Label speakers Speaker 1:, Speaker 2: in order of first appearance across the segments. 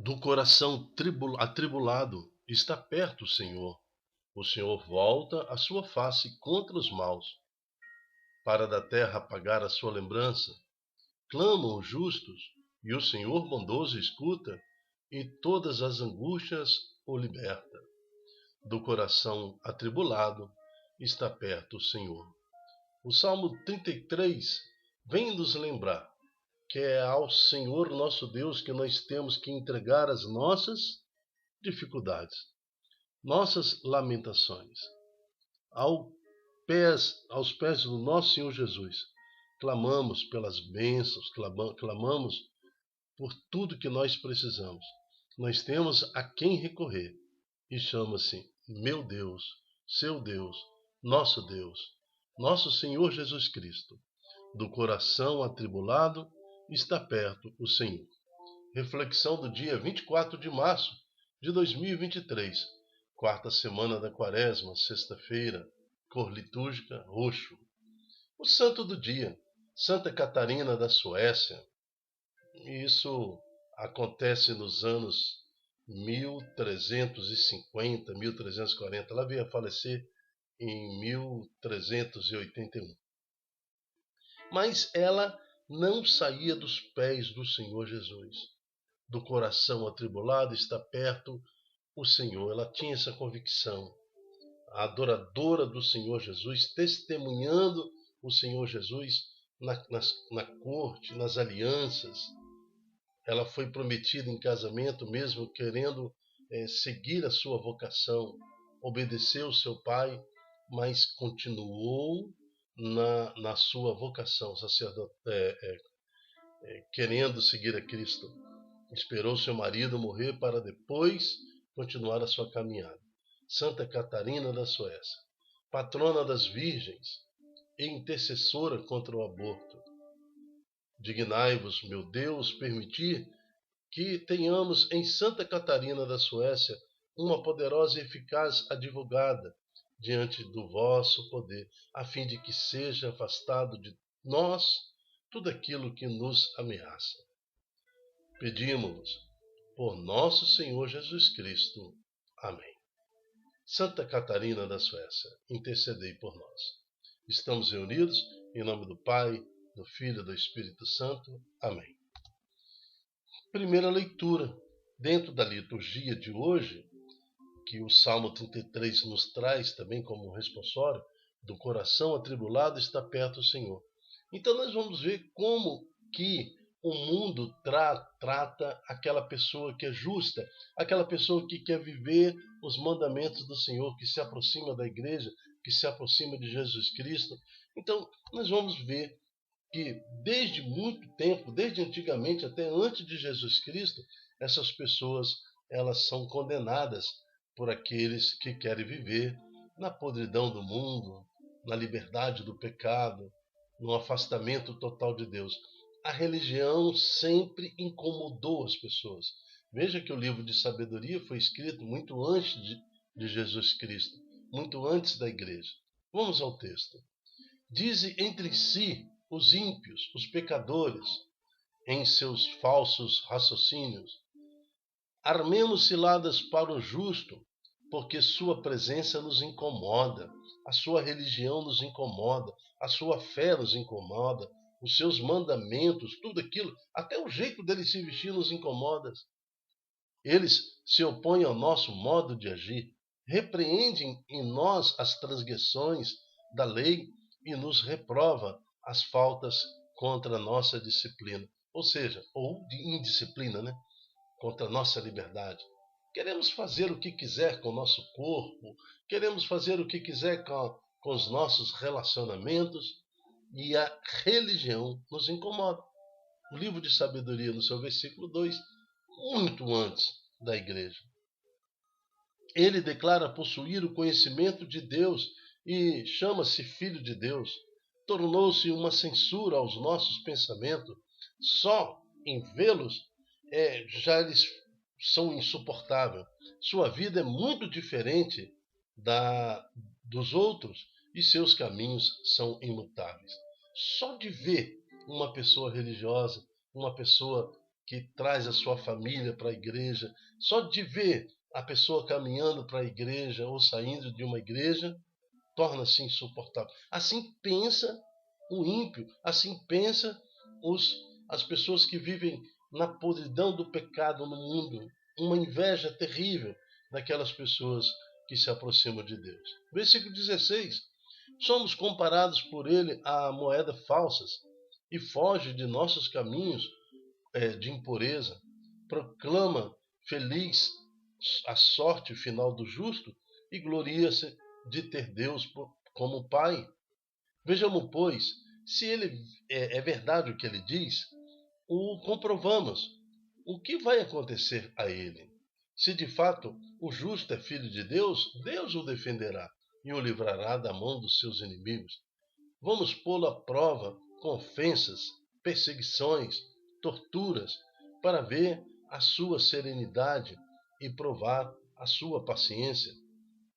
Speaker 1: Do coração atribulado está perto o Senhor. O Senhor volta a sua face contra os maus, para da terra apagar a sua lembrança. Clamam os justos, e o Senhor bondoso escuta, e todas as angústias o liberta. Do coração atribulado está perto o Senhor. O Salmo 33 vem nos lembrar que é ao Senhor nosso Deus que nós temos que entregar as nossas dificuldades, nossas lamentações, aos pés do nosso Senhor Jesus. Clamamos pelas bênçãos, clamamos por tudo que nós precisamos. Nós temos a quem recorrer e chama-se meu Deus, seu Deus, nosso Senhor Jesus Cristo. Do coração atribulado está perto o Senhor. Reflexão do dia 24 de março de 2023, quarta semana da Quaresma, sexta-feira, cor litúrgica roxo. O santo do dia, Santa Catarina da Suécia. Isso acontece nos anos 1350, 1340. Ela veio a falecer em 1381. Mas ela não saía dos pés do Senhor Jesus. Do coração atribulado está perto o Senhor. Ela tinha essa convicção. A adoradora do Senhor Jesus, testemunhando o Senhor Jesus na corte, nas alianças. Ela foi prometida em casamento mesmo querendo seguir a sua vocação, obedeceu o seu pai, mas continuou na sua vocação querendo seguir a Cristo. Esperou seu marido morrer para depois continuar a sua caminhada. Santa Catarina da Suécia, patrona das virgens e intercessora contra o aborto. Dignai-vos, meu Deus, permitir que tenhamos em Santa Catarina da Suécia uma poderosa e eficaz advogada diante do vosso poder, a fim de que seja afastado de nós tudo aquilo que nos ameaça. Pedimos-vos por nosso Senhor Jesus Cristo. Amém. Santa Catarina da Suécia, intercedei por nós. Estamos reunidos em nome do Pai, do Filho e do Espírito Santo. Amém. Primeira leitura, dentro da liturgia de hoje, que o Salmo 33 nos traz também como responsório, do coração atribulado está perto o Senhor. Então nós vamos ver como que o mundo trata aquela pessoa que é justa, aquela pessoa que quer viver os mandamentos do Senhor, que se aproxima da igreja, que se aproxima de Jesus Cristo. Então nós vamos ver que desde muito tempo, desde antigamente até antes de Jesus Cristo, essas pessoas elas são condenadas por aqueles que querem viver na podridão do mundo, na liberdade do pecado, no afastamento total de Deus. A religião sempre incomodou as pessoas. Veja que o livro de sabedoria foi escrito muito antes de Jesus Cristo, muito antes da igreja. Vamos ao texto. Dize entre si os ímpios, os pecadores, em seus falsos raciocínios. Armemos ciladas para o justo, porque sua presença nos incomoda, a sua religião nos incomoda, a sua fé nos incomoda, os seus mandamentos, tudo aquilo, até o jeito dele se vestir nos incomoda. Eles se opõem ao nosso modo de agir, repreendem em nós as transgressões da lei e nos reprova as faltas contra a nossa disciplina, ou seja, ou de indisciplina, né? Contra a nossa liberdade. Queremos fazer o que quiser com o nosso corpo, queremos fazer o que quiser com os nossos relacionamentos, e a religião nos incomoda. O livro de sabedoria, no seu versículo 2, muito antes da igreja. Ele declara possuir o conhecimento de Deus e chama-se Filho de Deus. Tornou-se uma censura aos nossos pensamentos. Só em vê-los, já eles são insuportáveis. Sua vida é muito diferente dos outros e seus caminhos são imutáveis. Só de ver uma pessoa religiosa, uma pessoa que traz a sua família para a igreja, só de ver a pessoa caminhando para a igreja ou saindo de uma igreja, torna-se insuportável. Assim pensa o ímpio, assim pensa as pessoas que vivem na podridão do pecado no mundo, uma inveja terrível daquelas pessoas que se aproximam de Deus. Versículo 16. Somos comparados por ele a moedas falsas e foge de nossos caminhos de impureza. Proclama feliz a sorte final do justo e gloria-se de ter Deus como Pai. Vejamos, pois, se ele é verdade o que ele diz, o comprovamos. O que vai acontecer a ele? Se de fato o justo é filho de Deus, Deus o defenderá e o livrará da mão dos seus inimigos. Vamos pô-lo à prova com ofensas, perseguições, torturas, para ver a sua serenidade e provar a sua paciência.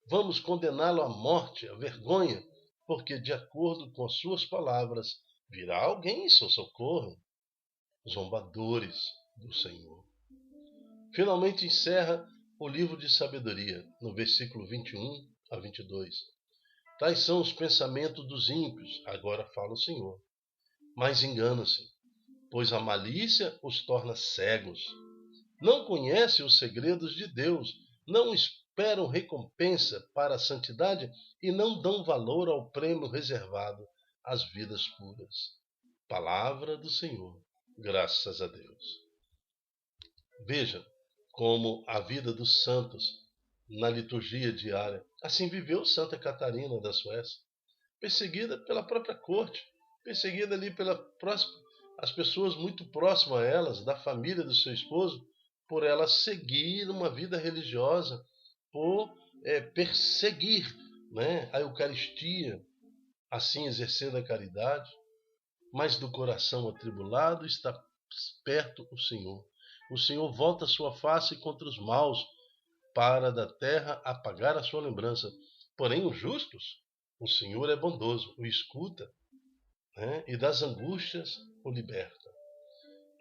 Speaker 1: Vamos condená-lo à morte, à vergonha, porque de acordo com as suas palavras virá alguém em seu socorro. Zombadores do Senhor. Finalmente encerra o livro de sabedoria, no versículo 21 a 22. Tais são os pensamentos dos ímpios, agora fala o Senhor. Mas enganam-se, pois a malícia os torna cegos. Não conhecem os segredos de Deus, não esperam recompensa para a santidade e não dão valor ao prêmio reservado às vidas puras. Palavra do Senhor. Graças a Deus. Veja como a vida dos santos na liturgia diária. Assim viveu Santa Catarina da Suécia, perseguida pela própria corte, perseguida ali as pessoas muito próximas a elas, da família do seu esposo, por ela seguir uma vida religiosa, por perseguir, né, a Eucaristia, assim exercendo a caridade. Mas do coração atribulado está perto o Senhor. O Senhor volta a sua face contra os maus, para da terra apagar a sua lembrança. Porém, os justos, o Senhor é bondoso, o escuta, né, e das angústias o liberta.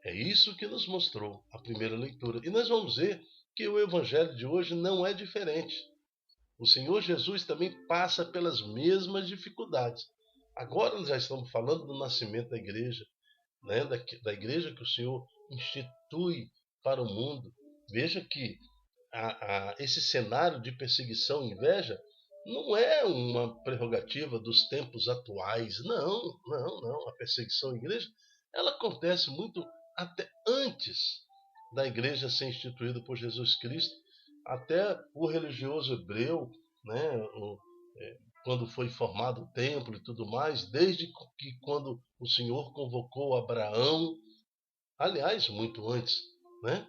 Speaker 1: É isso que nos mostrou a primeira leitura. E nós vamos ver que o Evangelho de hoje não é diferente. O Senhor Jesus também passa pelas mesmas dificuldades. Agora nós já estamos falando do nascimento da igreja, né? da igreja que o Senhor institui para o mundo. Veja que esse cenário de perseguição e inveja não é uma prerrogativa dos tempos atuais. Não, não, não. A perseguição à igreja ela acontece muito até antes da igreja ser instituída por Jesus Cristo. Até o religioso hebreu, né, quando foi formado o templo e tudo mais, desde que quando o Senhor convocou Abraão, aliás, muito antes, né,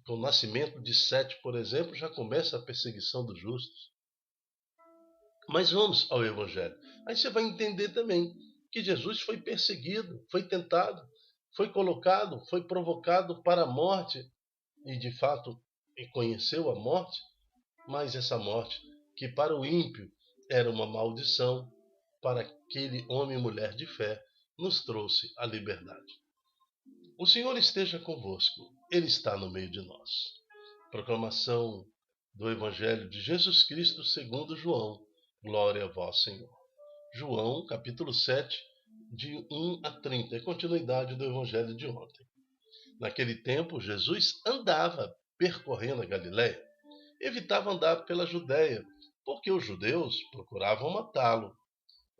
Speaker 1: com o nascimento de Sete, por exemplo, já começa a perseguição dos justos. Mas vamos ao Evangelho. Aí você vai entender também que Jesus foi perseguido, foi tentado, foi colocado, foi provocado para a morte e de fato conheceu a morte, mas essa morte que para o ímpio era uma maldição, para aquele homem e mulher de fé nos trouxe a liberdade. O Senhor esteja convosco, Ele está no meio de nós. Proclamação do Evangelho de Jesus Cristo segundo João. Glória a vós, Senhor. João, capítulo 7, de 1 a 30. É continuidade do Evangelho de ontem. Naquele tempo, Jesus andava percorrendo a Galiléia. Evitava andar pela Judéia, porque os judeus procuravam matá-lo.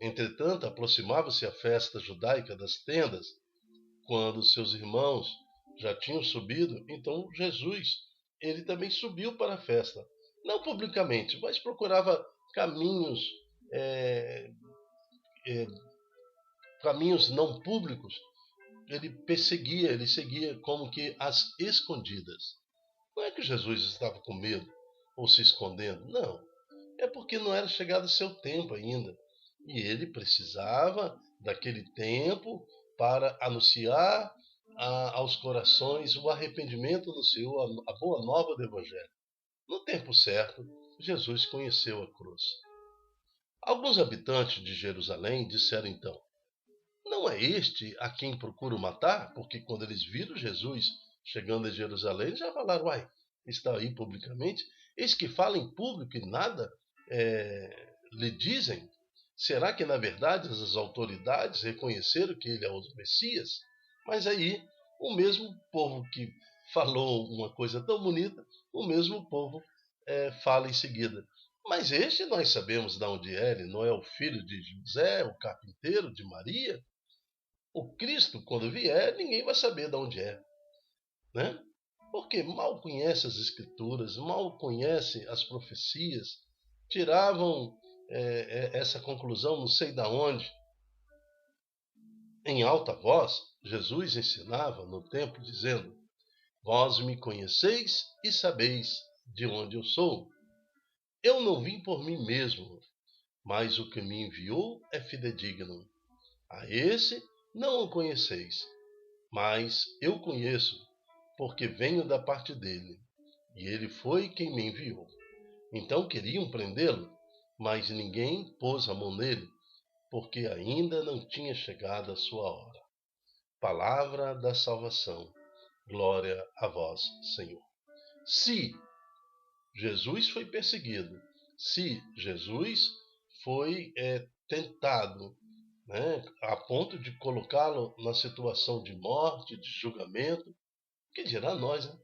Speaker 1: Entretanto, aproximava-se a festa judaica das tendas. Quando seus irmãos já tinham subido, então Jesus, ele também subiu para a festa. Não publicamente, mas procurava caminhos, caminhos não públicos. Ele perseguia, ele seguia como que às escondidas. Não é que Jesus estava com medo ou se escondendo, não. É porque não era chegado o seu tempo ainda. E ele precisava daquele tempo para anunciar aos corações o arrependimento do Senhor, a boa nova do Evangelho. No tempo certo, Jesus conheceu a cruz. Alguns habitantes de Jerusalém disseram então: Não é este a quem procuro matar? Porque quando eles viram Jesus chegando a Jerusalém, eles já falaram, uai, está aí publicamente. Eis que fala em público e nada lhe dizem. Será que, na verdade, as autoridades reconheceram que ele é o Messias? Mas aí, o mesmo povo que falou uma coisa tão bonita, o mesmo povo fala em seguida. Mas este nós sabemos de onde é, ele não é o filho de José, o carpinteiro de Maria? O Cristo, quando vier, ninguém vai saber de onde é, né? Porque mal conhece as Escrituras, mal conhece as profecias, tiravam essa conclusão não sei de onde. Em alta voz, Jesus ensinava no templo, dizendo: Vós me conheceis e sabeis de onde eu sou. Eu não vim por mim mesmo, mas o que me enviou é fidedigno. A esse não o conheceis, mas eu conheço, porque venho da parte dele, e ele foi quem me enviou. Então queriam prendê-lo, mas ninguém pôs a mão nele, porque ainda não tinha chegado a sua hora. Palavra da salvação. Glória a vós, Senhor. Se Jesus foi perseguido, se Jesus foi tentado, né, a ponto de colocá-lo na situação de morte, de julgamento, que dirá nós, né?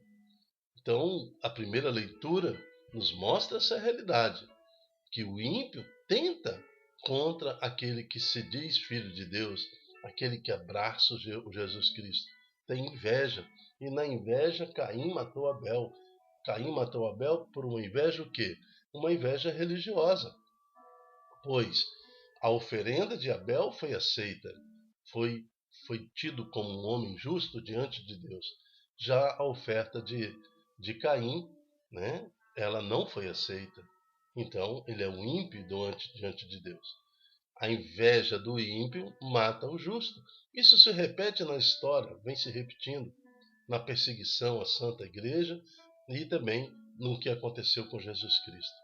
Speaker 1: Então, a primeira leitura nos mostra essa realidade, que o ímpio tenta contra aquele que se diz filho de Deus, aquele que abraça o Jesus Cristo. Tem inveja, e na inveja Caim matou Abel. Caim matou Abel por uma inveja o quê? Uma inveja religiosa, pois a oferenda de Abel foi aceita, foi tido como um homem justo diante de Deus. Já a oferta de Caim, né, ela não foi aceita. Então, ele é um ímpio diante de Deus. A inveja do ímpio mata o justo. Isso se repete na história, vem se repetindo na perseguição à Santa Igreja e também no que aconteceu com Jesus Cristo.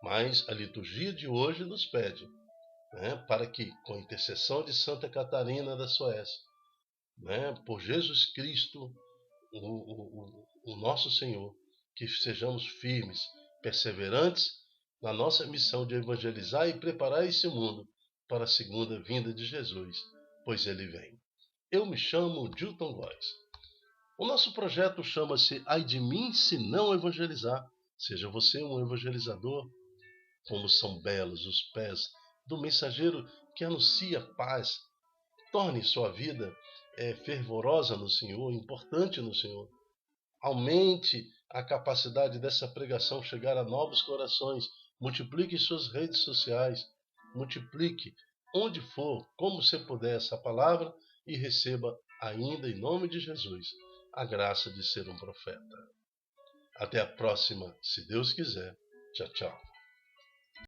Speaker 1: Mas a liturgia de hoje nos pede, né, para que, com a intercessão de Santa Catarina da Suécia, né, por Jesus Cristo, o nosso Senhor, que sejamos firmes, perseverantes na nossa missão de evangelizar e preparar esse mundo para a segunda vinda de Jesus, pois ele vem. Eu me chamo Dilton Góes. O nosso projeto chama-se Ai de mim se não evangelizar. Seja você um evangelizador. Como são belos os pés do mensageiro que anuncia paz. Torne sua vida fervorosa no Senhor, importante no Senhor. Aumente a capacidade dessa pregação chegar a novos corações. Multiplique suas redes sociais. Multiplique onde for, como você puder, essa palavra e receba ainda em nome de Jesus a graça de ser um profeta. Até a próxima, se Deus quiser. Tchau, tchau.